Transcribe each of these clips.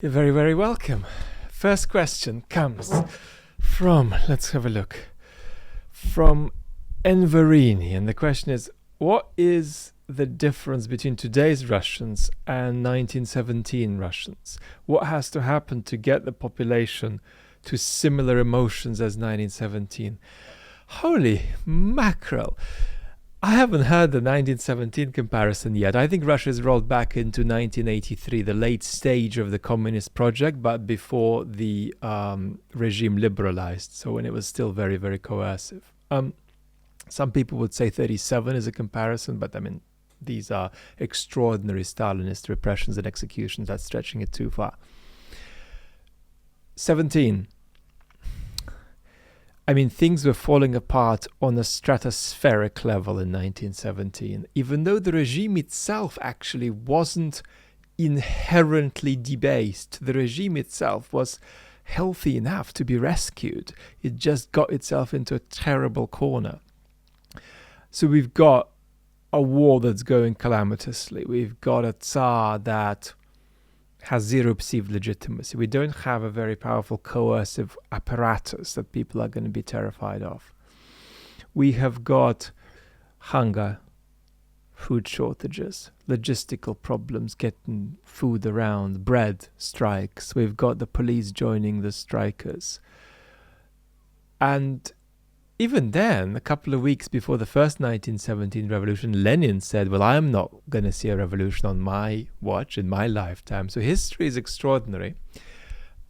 You're very, very welcome. First question comes from, let's have a look, from Enverini. And the question is, what is the difference between today's Russians and 1917 Russians? What has to happen to get the population to similar emotions as 1917? Holy mackerel. I haven't heard the 1917 comparison yet. I think Russia is rolled back into 1983, the late stage of the communist project, but before the regime liberalized, so when it was still very, very coercive. Some people would say 37 is a comparison, but I mean, these are extraordinary Stalinist repressions and executions. That's stretching it too far. 17. I mean, things were falling apart on a stratospheric level in 1917, even though the regime itself actually wasn't inherently debased. The regime itself was healthy enough to be rescued. It just got itself into a terrible corner. So we've got a war that's going calamitously. We've got a Tsar that has zero perceived legitimacy. We don't have a very powerful coercive apparatus that people are going to be terrified of. We have got hunger, food shortages, logistical problems, getting food around, bread strikes. We've got the police joining the strikers. And even then, a couple of weeks before the first 1917 revolution, Lenin said, well, I'm not going to see a revolution on my watch, in my lifetime. So history is extraordinary,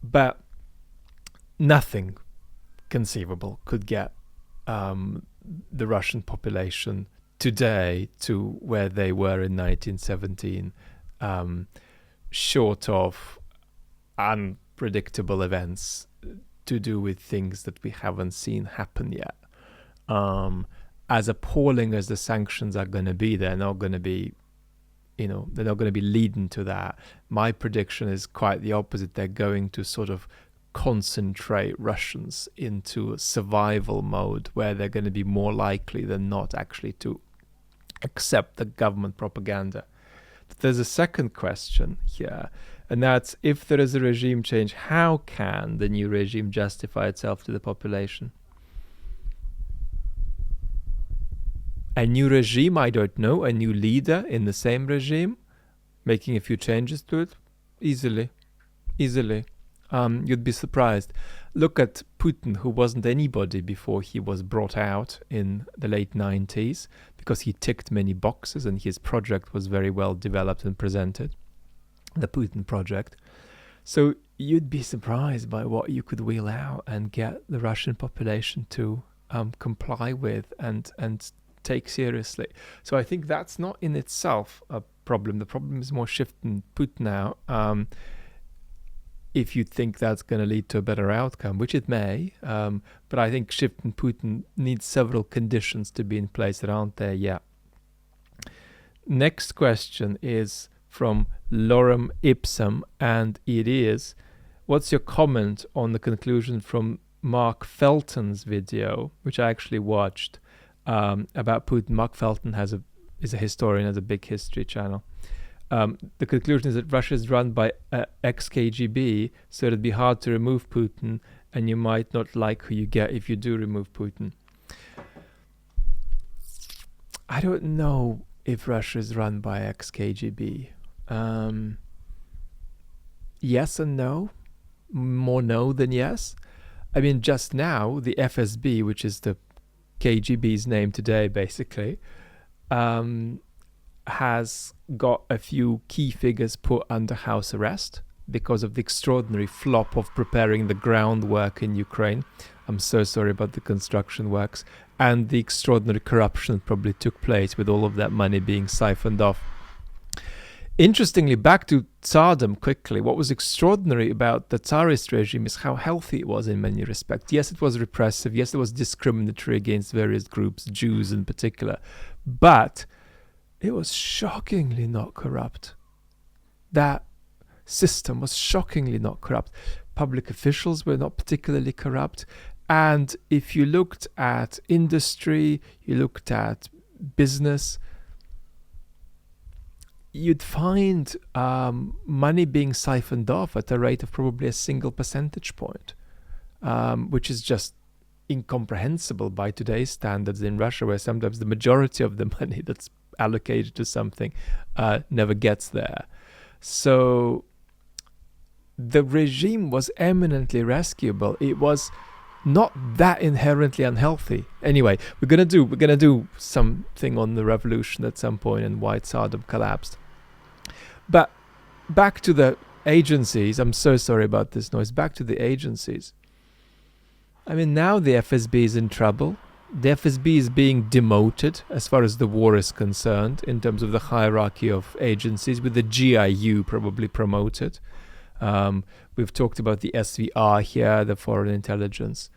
but nothing conceivable could get the Russian population today to where they were in 1917, short of unpredictable events to do with things that we haven't seen happen yet. As appalling as the sanctions are going to be, they're not going to be, they're not going to be leading to that. My prediction is quite the opposite. They're going to sort of concentrate Russians into a survival mode where they're going to be more likely than not actually to accept the government propaganda. But there's a second question here, and that's, if there is a regime change, how can the new regime justify itself to the population? A new regime, I don't know, a new leader in the same regime, making a few changes to it, easily. You'd be surprised. Look at Putin, who wasn't anybody before he was brought out in the late 90s, because he ticked many boxes and his project was very well developed and presented. The Putin project. So you'd be surprised by what you could wheel out and get the Russian population to comply with and take seriously. So I think that's not in itself a problem. The problem is more shifting Putin out. If you think that's going to lead to a better outcome, which it may, but I think shifting Putin needs several conditions to be in place that aren't there yet. Next question is from Lorem Ipsum, and it is, what's your comment on the conclusion from Mark Felton's video, which I actually watched, about Putin? Mark Felton is a historian, has a big history channel. The conclusion is that Russia is run by ex-KGB, so it'd be hard to remove Putin, and you might not like who you get if you do remove Putin. I don't know if Russia is run by ex-KGB. Yes and no. More no than yes. I mean, just now, the FSB, which is the KGB's name today, basically, has got a few key figures put under house arrest because of the extraordinary flop of preparing the groundwork in Ukraine. I'm so sorry about the construction works, and the extraordinary corruption that probably took place with all of that money being siphoned off. Interestingly, back to Tsardom quickly, what was extraordinary about the Tsarist regime is how healthy it was in many respects. Yes, it was repressive. Yes, it was discriminatory against various groups, Jews in particular. But it was shockingly not corrupt. That system was shockingly not corrupt. Public officials were not particularly corrupt. And if you looked at industry, you looked at business, you'd find money being siphoned off at a rate of probably a single percentage point, which is just incomprehensible by today's standards in Russia, where sometimes the majority of the money that's allocated to something never gets there. So the regime was eminently rescuable. It was not that inherently unhealthy. Anyway, we're gonna do something on the revolution at some point and why Tsardom collapsed. But back to the agencies. I'm so sorry about this noise. Back to the agencies. I mean, now the FSB is in trouble. The FSB is being demoted as far as the war is concerned in terms of the hierarchy of agencies, with the GIU probably promoted. We've talked about the SVR here, the Foreign Intelligence.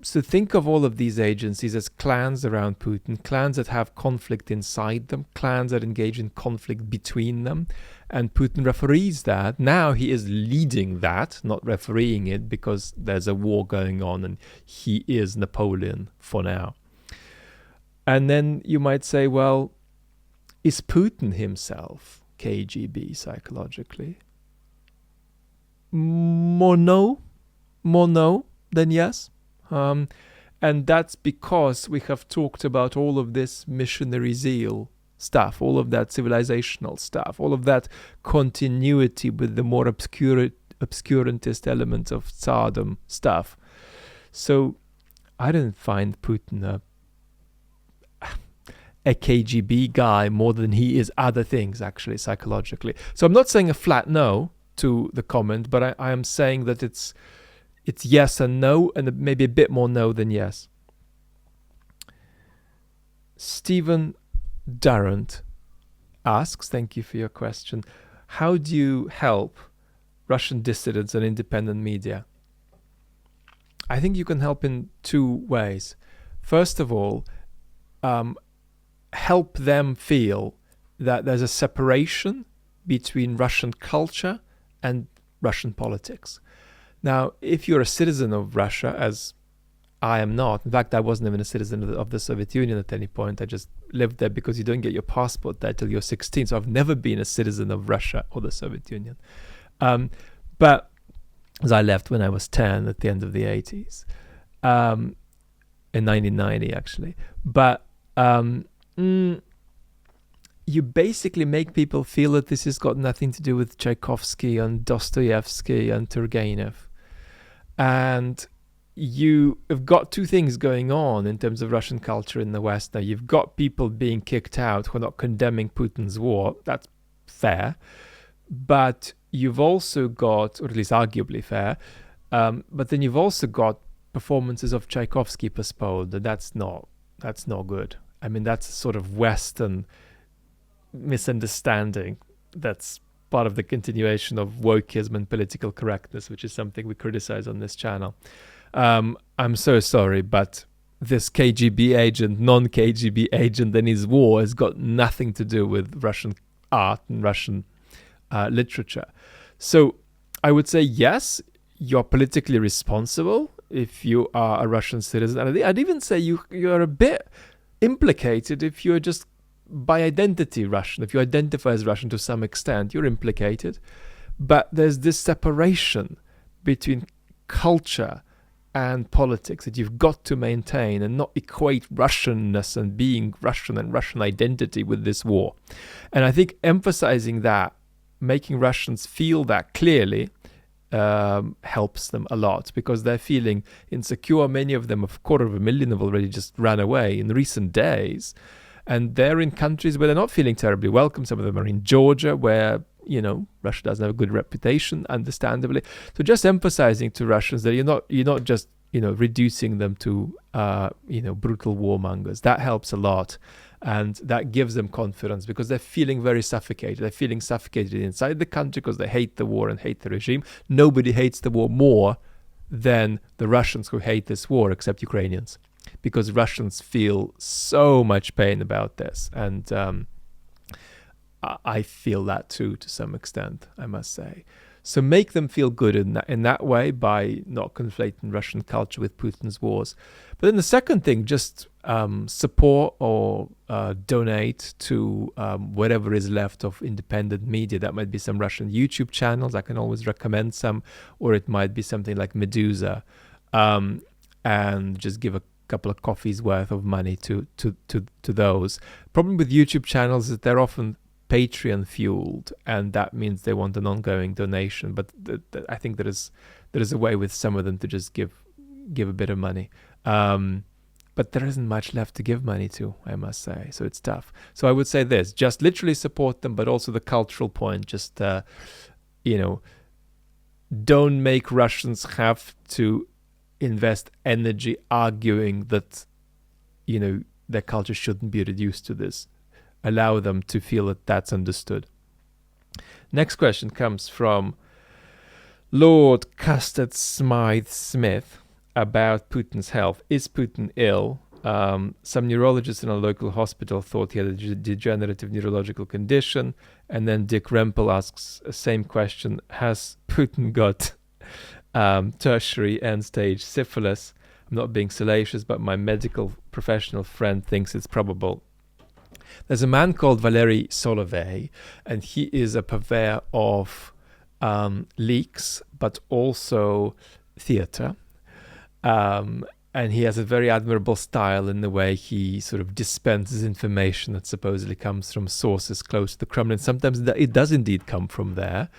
So think of all of these agencies as clans around Putin, clans that have conflict inside them, clans that engage in conflict between them, and Putin referees that. Now he is leading that, not refereeing it, because there's a war going on and he is Napoleon for now. And then you might say, well, is Putin himself KGB psychologically? More no than yes. And that's because we have talked about all of this missionary zeal stuff, all of that civilizational stuff, all of that continuity with the more obscurantist elements of Tsardom stuff. So I didn't find Putin a KGB guy more than he is other things, actually, psychologically. So I'm not saying a flat no to the comment, but I am saying that it's yes and no, and maybe a bit more no than yes. Stephen Durrant asks, thank you for your question, how do you help Russian dissidents and independent media? I think you can help in two ways. First of all, help them feel that there's a separation between Russian culture and Russian politics. Now, if you're a citizen of Russia, as I am not, in fact, I wasn't even a citizen of the Soviet Union at any point. I just lived there because you don't get your passport there till you're 16. So I've never been a citizen of Russia or the Soviet Union. But as I left when I was 10 at the end of the 80s, in 1990 actually. But you basically make people feel that this has got nothing to do with Tchaikovsky and Dostoevsky and Turgenev. And you have got two things going on in terms of Russian culture in the West. Now, you've got people being kicked out who are not condemning Putin's war. That's fair. But you've also got, or at least arguably fair, but then you've also got performances of Tchaikovsky postponed, and that's not good. I mean, that's a sort of Western misunderstanding that's part of the continuation of wokeism and political correctness, which is something we criticize on this channel. I'm so sorry, but this KGB agent, non-KGB agent and his war has got nothing to do with Russian art and Russian literature. So I would say, yes, you're politically responsible if you are a Russian citizen. And I'd even say you're a bit implicated if you're just by identity Russian. If you identify as Russian to some extent, you're implicated. But there's this separation between culture and politics that you've got to maintain and not equate Russianness and being Russian and Russian identity with this war. And I think emphasizing that, making Russians feel that clearly, helps them a lot, because they're feeling insecure. Many of them, a 250,000 have already just ran away in recent days. And they're in countries where they're not feeling terribly welcome. Some of them are in Georgia, where, Russia doesn't have a good reputation, understandably. So just emphasizing to Russians that you're not just, reducing them to, brutal warmongers. That helps a lot. And that gives them confidence, because they're feeling very suffocated. They're feeling suffocated inside the country because they hate the war and hate the regime. Nobody hates the war more than the Russians who hate this war, except Ukrainians, because Russians feel so much pain about this. And I feel that too, to some extent, I must say. So make them feel good in that way by not conflating Russian culture with Putin's wars. But then the second thing, just support or donate to whatever is left of independent media. That might be some Russian YouTube channels. I can always recommend some, or it might be something like Medusa, and just give a couple of coffees worth of money to those. Problem with YouTube channels is they're often Patreon fueled, and that means they want an ongoing donation. But I think there is a way with some of them to just give a bit of money. But there isn't much left to give money to, I must say. So it's tough. So I would say this: just literally support them, but also the cultural point. Just don't make Russians have to invest energy arguing that their culture shouldn't be reduced to this. Allow them to feel that that's understood. Next question comes from Lord Custard Smythe Smith about Putin's health. Is Putin ill? Some neurologists in a local hospital thought he had a degenerative neurological condition. And then Dick Rempel asks the same question: has Putin got tertiary end-stage syphilis? I'm not being salacious, but my medical professional friend thinks it's probable. There's a man called Valery Solovey, and he is a purveyor of leaks, but also theater. And he has a very admirable style in the way he sort of dispenses information that supposedly comes from sources close to the Kremlin. Sometimes it does indeed come from there,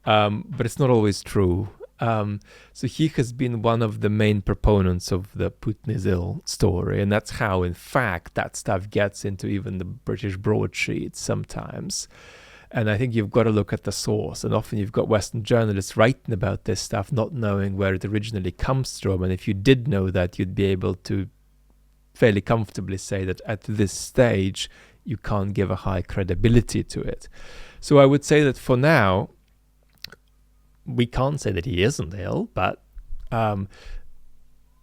but it's not always true. So he has been one of the main proponents of the Putin is ill story, and that's how, in fact, that stuff gets into even the British broadsheets sometimes. And I think you've got to look at the source, and often you've got Western journalists writing about this stuff, not knowing where it originally comes from. And if you did know that, you'd be able to fairly comfortably say that at this stage, you can't give a high credibility to it. So I would say that for now, we can't say that he isn't ill, but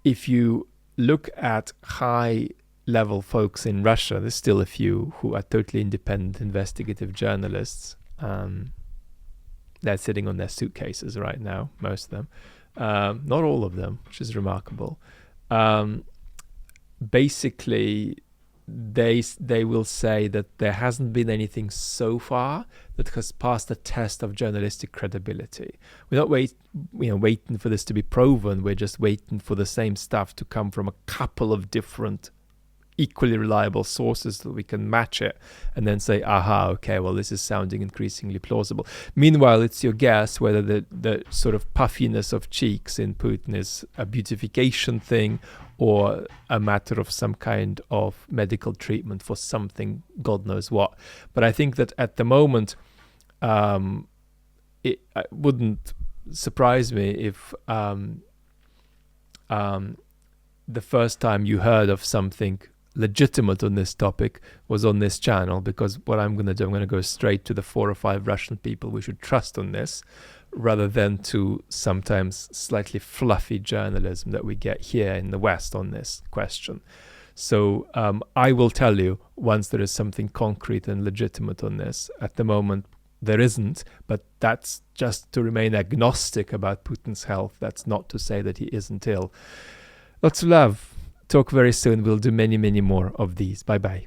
if you look at high-level folks in Russia, there's still a few who are totally independent investigative journalists. They're sitting on their suitcases right now, most of them. Not all of them, which is remarkable. Basically, they will say that there hasn't been anything so far that has passed the test of journalistic credibility. We're not waiting for this to be proven. We're just waiting for the same stuff to come from a couple of different equally reliable sources so that we can match it and then say, aha, okay, well, this is sounding increasingly plausible. Meanwhile, it's your guess whether the sort of puffiness of cheeks in Putin is a beautification thing or a matter of some kind of medical treatment for something, God knows what. But I think that at the moment, it wouldn't surprise me if the first time you heard of something legitimate on this topic was on this channel, because what I'm going to do, I'm going to go straight to the 4 or 5 Russian people we should trust on this, rather than to sometimes slightly fluffy journalism that we get here in the West on this question. So I will tell you once there is something concrete and legitimate on this. At the moment, there isn't, but that's just to remain agnostic about Putin's health. That's not to say that he isn't ill. Lots of love. Talk very soon. We'll do many, many more of these. Bye-bye.